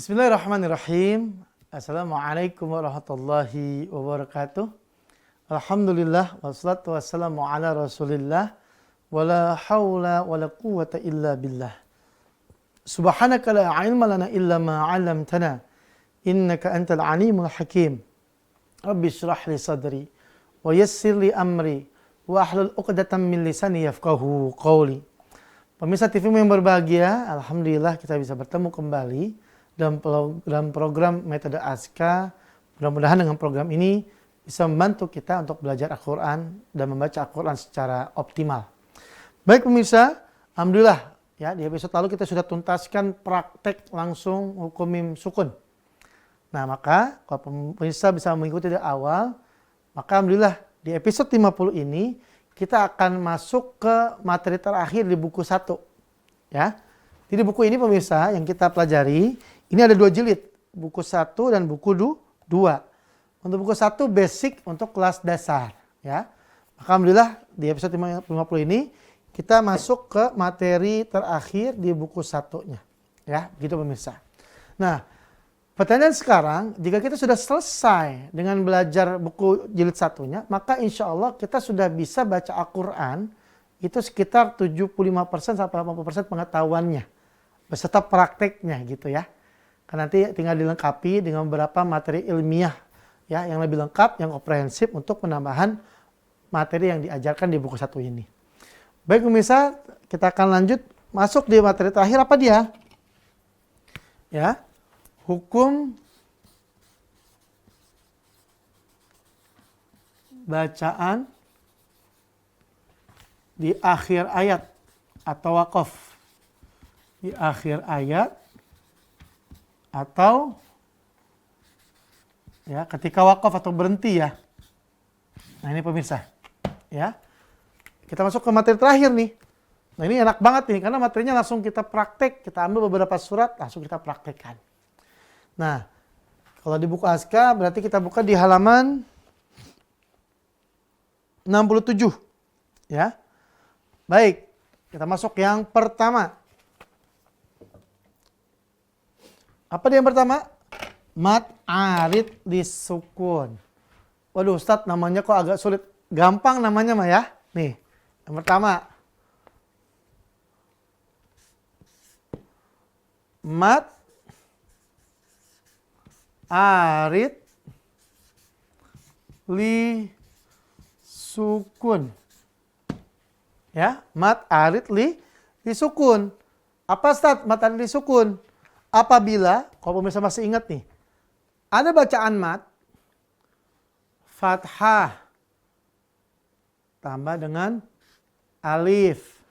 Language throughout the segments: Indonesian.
Bismillahirrahmanirrahim. Assalamualaikum warahmatullahi wabarakatuh. Alhamdulillah wassalatu wassalamu ala Rasulillah wala haula wala quwwata illa billah. Subhanaka la ilma lana illa ma 'allamtana innaka antal alimul hakim. Rabbi shrah li sadri wa yassir li amri wa ahlul 'uqdatam min lisani yafqahu qawli. Pemirsa TV yang berbahagia, alhamdulillah kita bisa bertemu kembali dalam program Metode Azka. Mudah-mudahan dengan program ini bisa membantu kita untuk belajar Al-Quran dan membaca Al-Quran secara optimal. Baik pemirsa, alhamdulillah ya, di episode lalu kita sudah tuntaskan praktek langsung hukum mim sukun. Nah maka kalau pemirsa bisa mengikuti dari awal, maka alhamdulillah di episode 50 ini kita akan masuk ke materi terakhir di buku 1 ya. Jadi buku ini pemirsa yang kita pelajari, ini ada 2 jilid, buku 1 dan buku 2. Untuk buku 1 basic untuk kelas dasar ya. Maka alhamdulillah di episode 50 ini kita masuk ke materi terakhir di buku 1-nya. Ya, begitu pemirsa. Nah, pertanyaan sekarang, jika kita sudah selesai dengan belajar buku jilid 1-nya, maka insya Allah kita sudah bisa baca Al-Quran itu sekitar 75% sampai 80% pengetahuannya, beserta prakteknya gitu ya. Karena nanti tinggal dilengkapi dengan beberapa materi ilmiah ya, yang lebih lengkap, yang komprehensif untuk penambahan materi yang diajarkan di buku 1 ini. Baik pemirsa, kita akan lanjut masuk di materi terakhir. Apa dia? Ya, hukum bacaan di akhir ayat atau waqaf. Di akhir ayat atau ya ketika wakaf atau berhenti ya. Nah ini pemirsa ya, kita masuk ke materi terakhir nih. Nah ini enak banget nih karena materinya langsung kita praktek, kita ambil beberapa surat langsung kita praktekkan. Nah kalau di buku Azka berarti kita buka di halaman 67 ya. Baik, kita masuk yang pertama. Apa dia yang pertama? Mad arid disukun. Waduh Ustadz, namanya kok agak sulit. Gampang namanya mah ya. Nih, yang pertama. Mad arid li sukun. Ya, mad arid li sukun. Apa Ustadz mad arid li sukun? Apabila, kalau pemirsa masih ingat nih, ada bacaan mad, fathah, tambah dengan alif,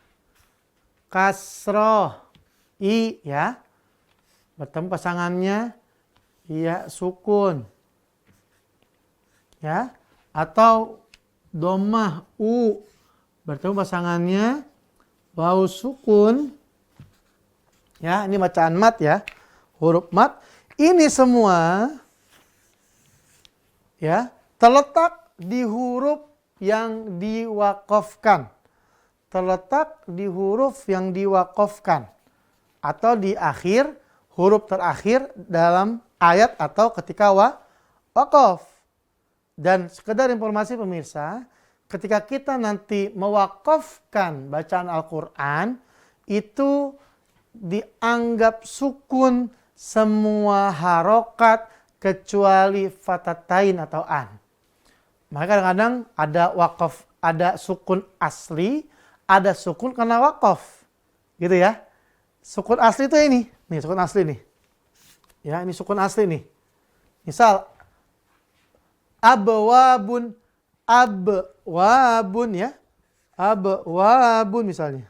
kasroh, i ya, bertemu pasangannya, ya sukun, ya, atau domah, u, bertemu pasangannya, waw sukun, ya, ini bacaan mad ya, huruf mad. Ini semua ya terletak di huruf yang diwakafkan. Terletak di huruf yang diwakafkan atau di akhir huruf terakhir dalam ayat atau ketika wakaf. Dan sekedar informasi pemirsa, ketika kita nanti mewakafkan bacaan Al-Quran itu dianggap sukun semua harokat kecuali fatatain atau an. Maka kadang-kadang ada wakaf, ada sukun asli, ada sukun karena wakaf. Gitu ya. Sukun asli itu ini. Nih sukun asli nih. Ya ini sukun asli nih. Misal abwabun, abwabun ya. Abwabun misalnya.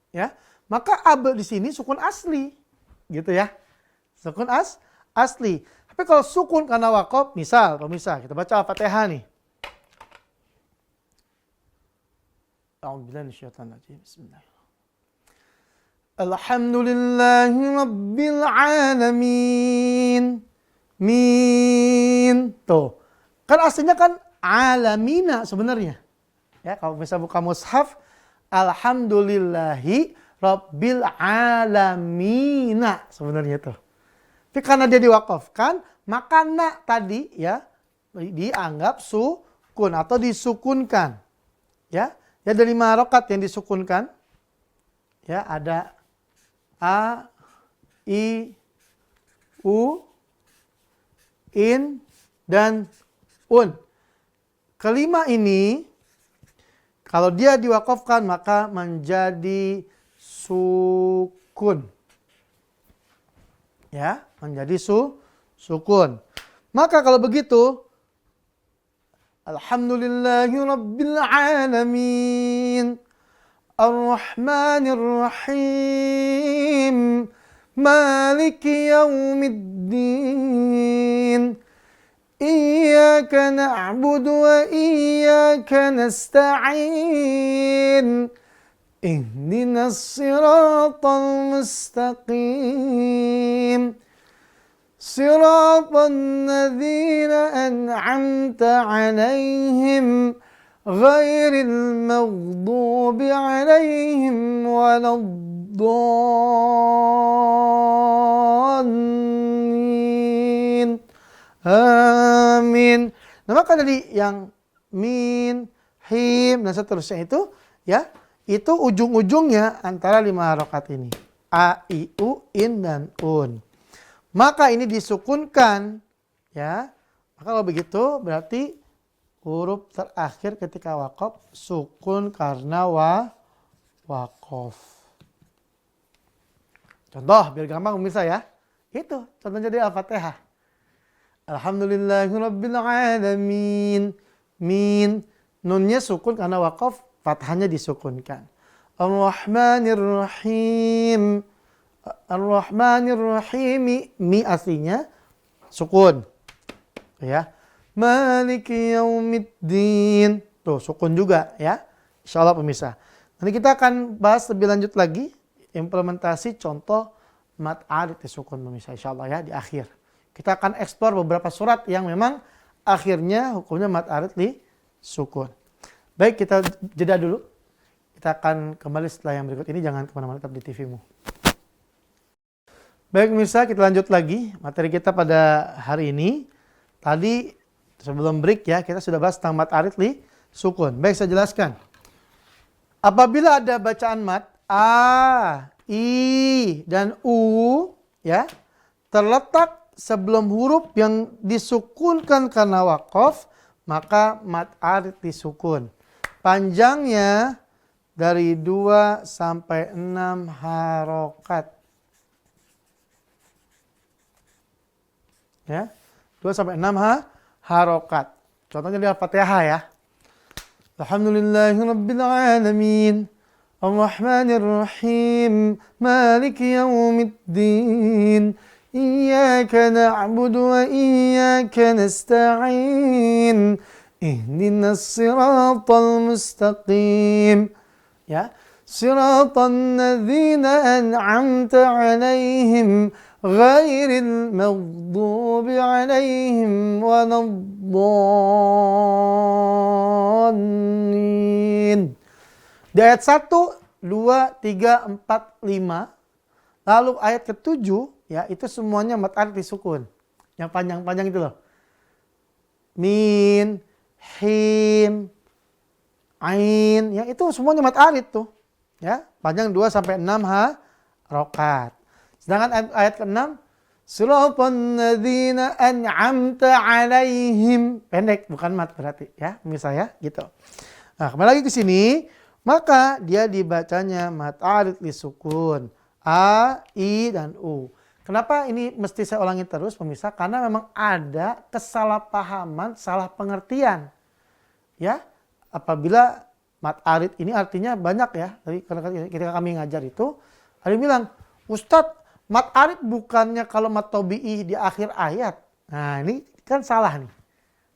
Ya, maka ab di sini sukun asli, gitu ya, sukun asli. Tapi kalau sukun karena wakaf, misal, pemirsa, kita baca Al-Fatihah nih. Alhamdulillahi Rabbil Alamin. Min. Tuh, kan aslinya kan alamina sebenarnya. Ya, kalau bisa buka mushaf, Alhamdulillahi Rabbil alamina sebenarnya tuh. Tapi karena dia diwakafkan, maka na tadi ya dianggap sukun atau disukunkan. Ya, ya dari 5 harokat yang disukunkan. Ya, ada a, i, u, in, dan un. Kelima ini kalau dia diwakafkan maka menjadi sukun. Ya, menjadi sukun. Maka kalau begitu, Alhamdulillahirabbil alamin, Ar-Rahmanir Rahim, Maliki Yaumiddin, Iyyaka na'budu wa iyyaka nasta'in, Ihdinas siratal mustaqim, Siratal ladzina an'amta 'alaihim ghairil maghdubi 'alaihim waladdallin. Amin. Nah, maka dari yang min, him, dan seterusnya itu, ya, itu ujung-ujungnya antara 5 harokat ini. A, I, U, in, dan un. Maka ini disukunkan, ya. Maka kalau begitu berarti huruf terakhir ketika wakaf sukun karena wakaf. Contoh biar gampang pemirsa ya. Itu contohnya dari Al-Fatihah. Alhamdulillahirabbil alamin. Min, nunnya sukun karena wakaf, fathahnya disukunkan. Ar-Rahmanir Rahim. Ar-Rahmanir Rahim, mi aslinya sukun. Ya. Maliki Yaumiddin. Tuh, sukun juga ya. Insyaallah pemirsa. Nanti kita akan bahas lebih lanjut lagi implementasi contoh mad arid sukun pemirsa insyaallah ya di akhir. Kita akan eksplor beberapa surat yang memang akhirnya hukumnya mad arid li sukun. Baik, kita jeda dulu. Kita akan kembali setelah yang berikut ini. Jangan kemana-mana, tetap di TV-mu. Baik pemirsa, kita lanjut lagi materi kita pada hari ini. Tadi sebelum break ya, kita sudah bahas tentang mad arid li sukun. Baik, saya jelaskan. Apabila ada bacaan mad a, i, dan u ya, terletak sebelum huruf yang disukunkan karena wakaf, maka mad arid disukun. Panjangnya dari 2 sampai 6 harokat. Ya, 2 sampai 6 harokat. Contohnya di Al-Fatihah ya. Alhamdulillahirabbil alamin, Ar-Rahmanir Rahim, Maliki Yaumiddin, Iyyaka na'budu wa iyyaka nasta'in, Ihdinas siratal mustaqim. Ya, siratal ladzina an'amta 'alaihim ghairil maghdubi 'alaihim waladdallin. Di ayat 1, 2, 3, 4, 5. Lalu ayat ke-7 ya, itu semuanya mad arid disukun. Yang panjang-panjang itu loh. Min, him, ain, ya itu semuanya mad arid tuh. Ya, panjang 2 sampai 6 harokat. Sedangkan ayat ke-6, Siratal ladzina an'amta 'alaihim, pendek bukan mad berarti ya, misalnya gitu. Nah, kembali lagi ke sini, maka dia dibacanya mad arid lisukun. A, I, dan U. Kenapa ini mesti saya ulangi terus pemirsa? Karena memang ada kesalahpahaman, salah pengertian. Ya, apabila mad arid ini artinya banyak ya. Tadi ketika kami ngajar itu, ada yang bilang, Ustadz, mad arid bukannya kalau mad tabi'i di akhir ayat. Nah, ini kan salah nih.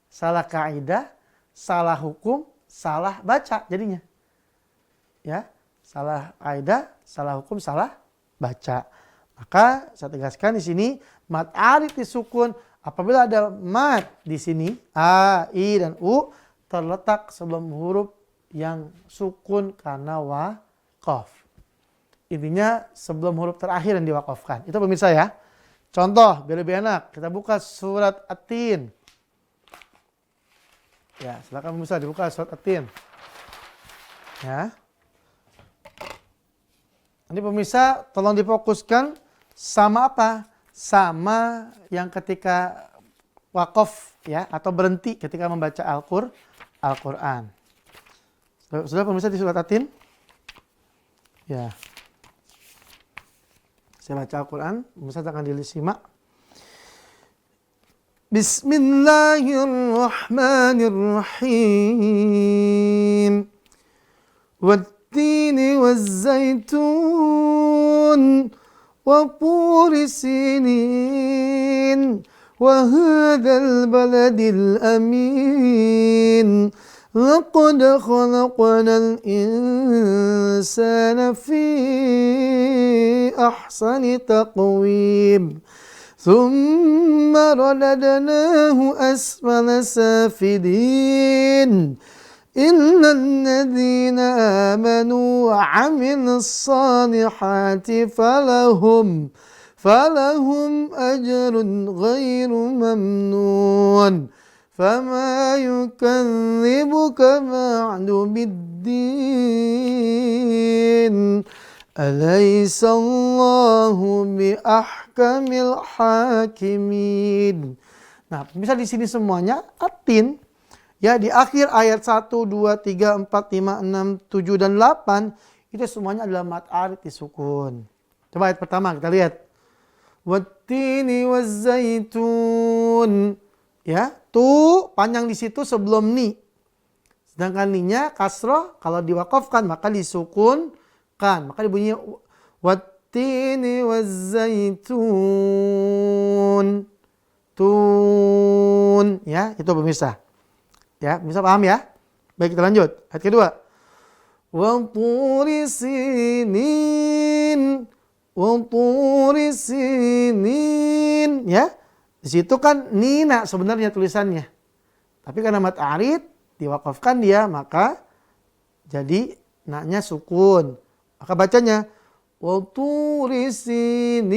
Salah kaidah, salah hukum, salah baca jadinya. Ya, salah kaidah, salah hukum, salah baca. Maka saya tegaskan di sini mad arid disukun apabila ada mad di sini a, i, dan u terletak sebelum huruf yang sukun karena wakaf. Intinya sebelum huruf terakhir yang diwakafkan. Itu pemirsa ya. Contoh, biar lebih enak. Kita buka surat At-Tin. Ya, silakan pemirsa dibuka surat At-Tin. Ya. Ini pemirsa, tolong difokuskan sama apa? Sama yang ketika wakaf ya, atau berhenti ketika membaca Al-Quran. Sudah pemirsa di surat At-Tin? Ya. Saya baca Al-Quran, pemirsa akan disimak. Bismillahirrahmanirrahim. Wattini wazzaitun wa turi sinin wa hadzal baladil amin. لقد خلقنا الإنسان في أحسن تقويم ثم رددناه أسفل سافلين إلا الذين آمنوا وعملوا الصالحات فلهم أجر غير ممنون فما يكذبك بعد بالدين أليس الله بأحكم الحاكمين. Nah, bisa di sini semuanya At-Tin ya, di akhir ayat 1, 2, 3, 4, 5, 6, 7 dan 8 itu semuanya adalah mad arid disukun. Coba ayat pertama kita lihat. Wattini wazzaitun. Ya, tu panjang di situ sebelum ni. Sedangkan ni-nya kasroh, kalau diwakafkan maka disukunkan. Maka dibunyinya wattini wazzaitun. Tun. Ya, itu pemirsa. Ya, pemirsa paham ya? Baik, kita lanjut. Ayat kedua. Wa turi sinin. Wa turi sinin. Ya. Di situ kan nina sebenarnya tulisannya. Tapi karena mad arid diwakafkan dia, maka jadi naknya sukun. Maka bacanya wa turi sinin.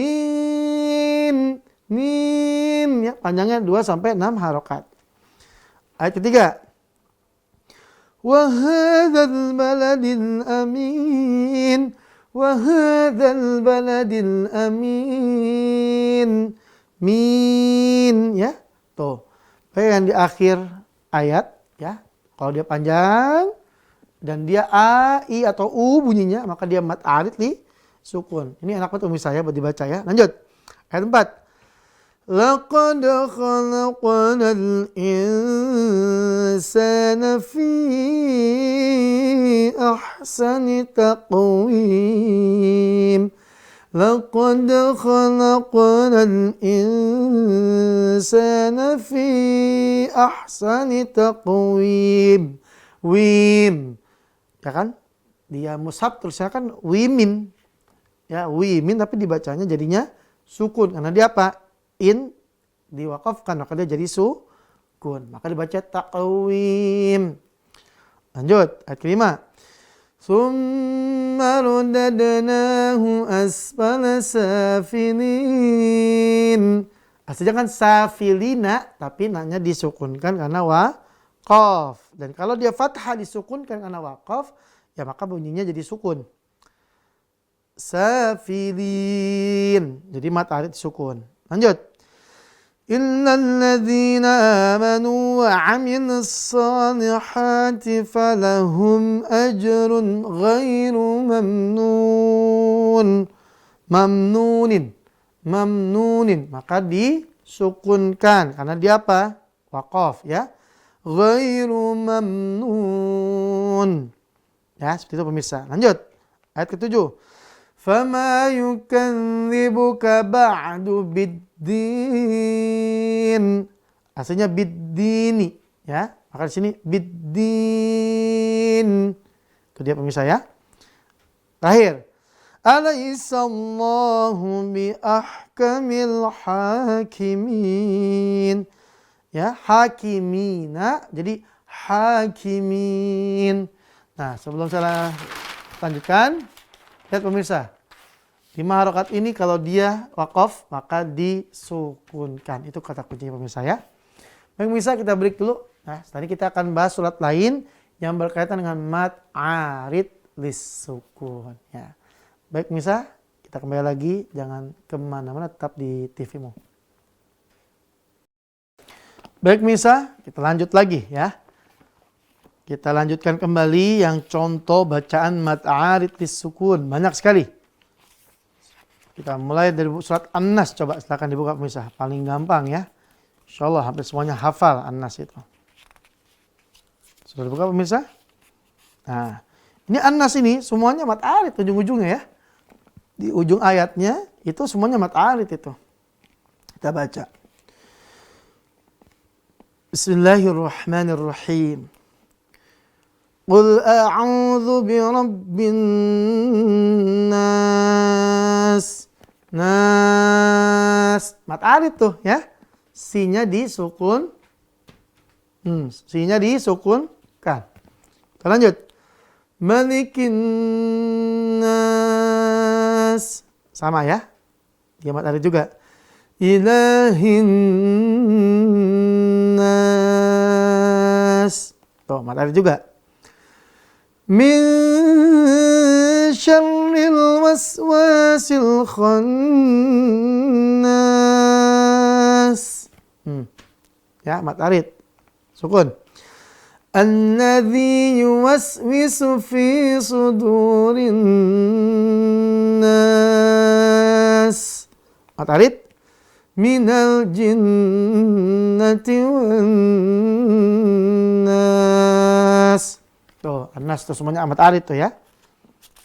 Nin ya, panjangnya 2 sampai 6 harokat. Ayat ketiga. Wa hadzal baladil amin. Wa hadzal baladil amin. Min ya. Tuh. Baik, yang di akhir ayat ya. Kalau dia panjang dan dia a, i atau u bunyinya, maka dia mad arid li sukun. Ini enak banget pemirsa ya buat dibaca ya. Lanjut. Ayat 4. Laqad khalaqnal insana fi ahsani taqwim. لقد خلقنا الإنسان في أحسن تقويم. Wim. Ya kan? Dia mushaf tulisnya kan wimin. Ya, wimin tapi dibacanya jadinya sukun. Karena dia apa? In diwakafkan, maka dia jadi sukun. Maka dibaca taqwim. Lanjut, ayat kelima. Summa radadnahu asfala safilin. Aslinya kan safilina, tapi naknya disukunkan karena waqaf. Dan kalau dia fathah disukunkan karena waqaf, ya maka bunyinya jadi sukun. Safilin. Jadi mad arid disukun. Lanjut. Illal ladzina amanu wa 'amilus shalihati falahum ajrun ghairu mamnun. Mamnunin. Maka disukunkan karena dia apa? Waqaf ya. Ghairu mamnun. Ya, seperti itu pemirsa. Lanjut. Ayat ke-7. Fama yukandzibuka ba'du biddin. Aslinya biddini ya. Maka di sini biddin. Itu dia pemirsa ya. Terakhir. Alaihissallahu bi ahkamil hakimin. Ya, hakimina jadi hakimin. Nah, sebelum saya lanjutkan, lihat pemirsa. 5 harokat ini kalau dia waqaf maka disukunkan. Itu kata kuncinya pemirsa ya. Baik pemirsa, kita break dulu. Nah, tadi kita akan bahas surat lain yang berkaitan dengan mad arid lis-sukun. Ya. Baik pemirsa, kita kembali lagi. Jangan kemana-mana, tetap di TV-mu. Baik pemirsa, kita lanjut lagi ya. Kita lanjutkan kembali yang contoh bacaan mad arid lis-sukun. Banyak sekali. Kita mulai dari surat An-Nas. Coba silakan dibuka pemirsa. Paling gampang ya. Insyaallah hampir semuanya hafal An-Nas itu. Sudah dibuka pemirsa? Nah, ini An-Nas ini semuanya mad arid ujung-ujungnya ya. Di ujung ayatnya itu semuanya mad arid itu. Kita baca. Bismillahirrahmanirrahim. Qul a'udzu birabbin nas. Nas. Mad arid tuh ya. Sinya disukun. Sinya disukunkan. Kita lanjut. Malikin nas. Sama ya. Dia mad arid juga. Ilahin nas. Tuh, mad arid juga. Min syarril waswasil khannas. Ya, mad arid. Sukun. Alladzi yuwaswisu fi sudurin nas. Mad arid. Minal jinnati wan nas. Tuh, An-Nas tuh semuanya mad arid tuh ya.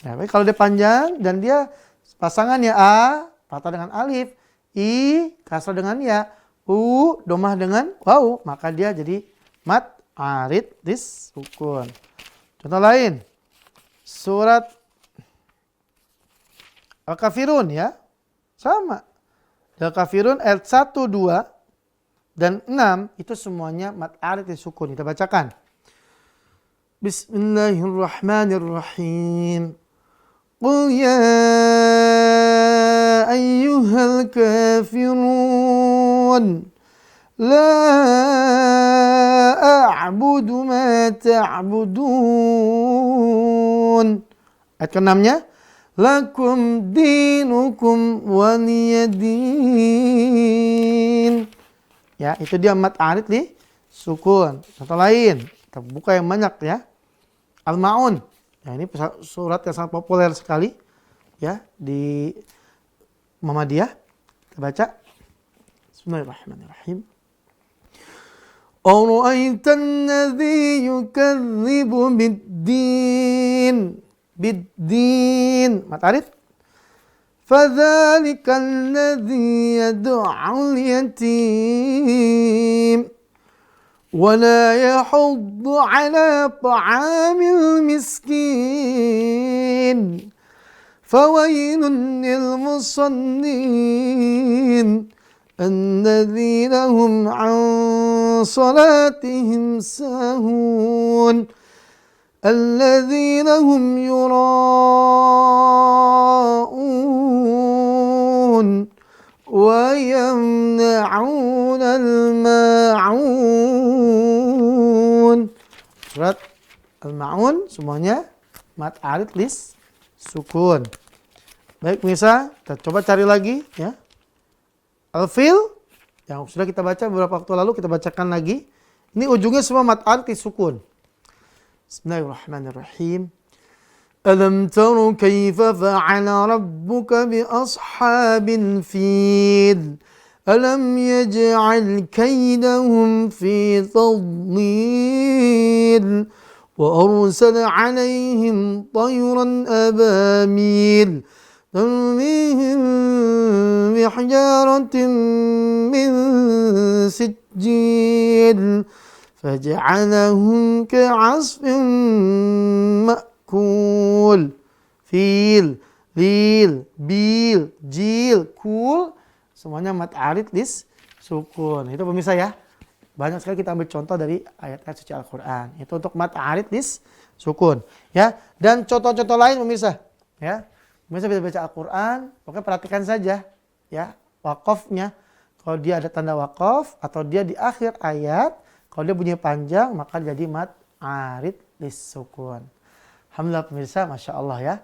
Ya, baik, kalau dia panjang dan dia pasangannya A, patah dengan alif, I, kasrah dengan ya, U, domah dengan waw, maka dia jadi mad arid lis-sukun. Contoh lain, surat Al-Kafirun ya, sama. Al-Kafirun ayat 1, 2, dan 6 itu semuanya mad arid lis-sukun. Kita bacakan. Bismillahirrahmanirrahim. Qul ya ayyuhal kafirun la a'budu ma ta'budun. Ayat ke-6-nya, lakum dinukum waliyadin. Ya, itu dia mad arid lis-sukun. Contoh lain, kita buka yang banyak ya. Al-Ma'un. Ya, ini surat yang sangat populer sekali ya di Muhammadiyah. Kita baca. Bismillahirrahmanirrahim. Ara'aitan ladzi yukadzibu bid-din. Bid-din. Mad arid. Fadzalikal ladzi yad'ul yatim. ولا يحض على طعام المسكين فويل للمصلين الذين هم عن صلاتهم ساهون الذين هم يراءون ويمنعون الماعون. Surat Al-Ma'un semuanya mad arid lis-sukun. Baik pemirsa, kita coba cari lagi ya. Al-Fil yang sudah kita baca beberapa waktu lalu, kita bacakan lagi. Ini ujungnya semua mad arid lis-sukun. Bismillahirrahmanirrahim. Alam taru kaifa fa'ala rabbuka bi ashabil fil. Alam yaj'al kaydahum fi tadlil. Wa arsala 'alayhim tayran ababil. Tarmihim bihijaratin min sijil. Faj'alahum ka'asfin ma'kul. Fil, lil, bil, jil, kul. Semuanya mad arid lis-sukun. Itu pemirsa ya. Banyak sekali kita ambil contoh dari ayat-ayat suci Al-Quran. Itu untuk mad arid lis-sukun. Ya. Dan contoh-contoh lain pemirsa. Ya. Misal kita baca Al-Quran, pokoknya perhatikan saja ya wakofnya. Kalau dia ada tanda wakof atau dia di akhir ayat, kalau dia bunyi panjang maka jadi mad arid lis-sukun. Alhamdulillah pemirsa, Masya Allah ya.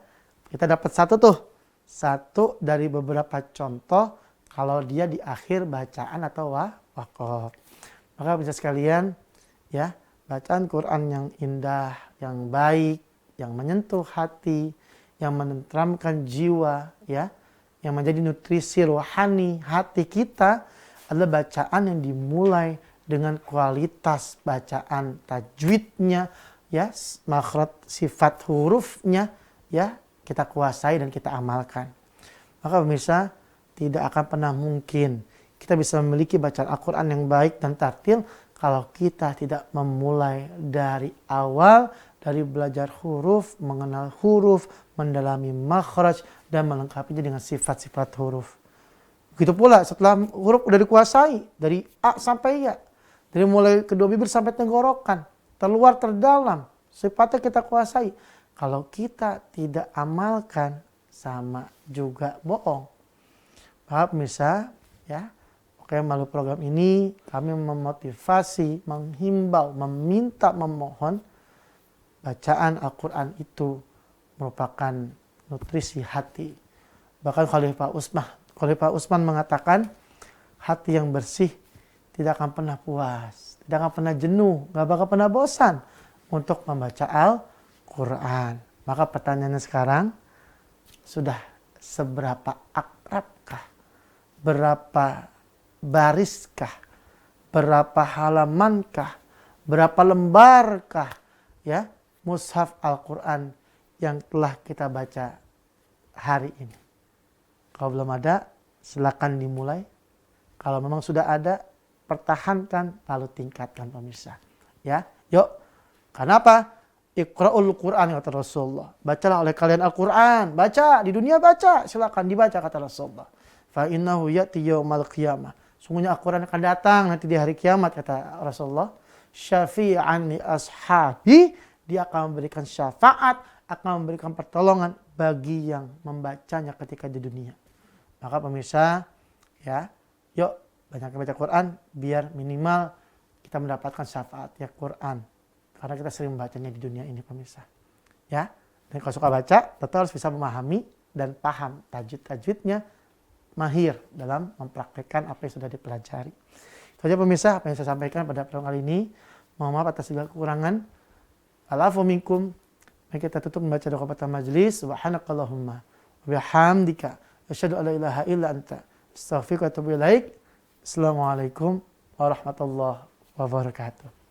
Kita dapat satu dari beberapa contoh kalau dia di akhir bacaan atau wakof. Maka bisa sekalian ya, bacaan Quran yang indah, yang baik, yang menyentuh hati, yang menenteramkan jiwa ya, yang menjadi nutrisi rohani hati kita adalah bacaan yang dimulai dengan kualitas bacaan tajwidnya ya, makhraj sifat hurufnya ya, kita kuasai dan kita amalkan. Maka pemirsa, tidak akan pernah mungkin kita bisa memiliki bacaan Al-Quran yang baik dan tartil kalau kita tidak memulai dari awal, dari belajar huruf, mengenal huruf, mendalami makhraj, dan melengkapinya dengan sifat-sifat huruf. Begitu pula setelah huruf udah dikuasai, dari A sampai Ya, dari mulai kedua bibir sampai tenggorokan, terluar terdalam, sifatnya kita kuasai. Kalau kita tidak amalkan, sama juga bohong. Maaf pemirsa, ya. Oke, melalui program ini kami memotivasi, menghimbau, meminta, memohon bacaan Al-Quran itu merupakan nutrisi hati. Bahkan Khalifah Utsman mengatakan hati yang bersih tidak akan pernah puas, tidak akan pernah jenuh, gak bakal pernah bosan untuk membaca Al-Quran. Maka pertanyaannya sekarang, sudah seberapa akrabkah, berapa bariskah, berapa halamankah, berapa lembarkah ya mushaf Al-Quran yang telah kita baca hari ini? Kalau belum ada, silakan dimulai. Kalau memang sudah ada, pertahankan lalu tingkatkan pemirsa. Ya, yuk. Kenapa? Iqra'ul Quran kata Rasulullah. Bacalah oleh kalian Al-Quran. Baca di dunia, baca. Silakan dibaca kata Rasulullah. Fa innahu ya'ti yaumal qiyamah. Sungguhnya Al-Quran akan datang nanti di hari kiamat kata Rasulullah. Syafi'an li ashabi. Dia akan memberikan syafaat, akan memberikan pertolongan bagi yang membacanya ketika di dunia. Maka pemirsa, ya, yuk banyak baca Quran biar minimal kita mendapatkan syafaat ya Quran. Karena kita sering membacanya di dunia ini pemirsa. Ya, dan kalau suka baca, tetap harus bisa memahami dan paham tajwid-tajwidnya, mahir dalam mempraktekkan apa yang sudah dipelajari. Itu saja pemirsa apa yang saya sampaikan pada program kali ini. Mohon maaf atas segala kekurangan. Alafu minkum. Mari kita tutup membaca doa kafatul majlis. Subhanakallahumma wa bihamdika asyhadu an la ilaha illa anta astaghfiruka wa atubu ilaik. Assalamualaikum warahmatullahi wabarakatuh.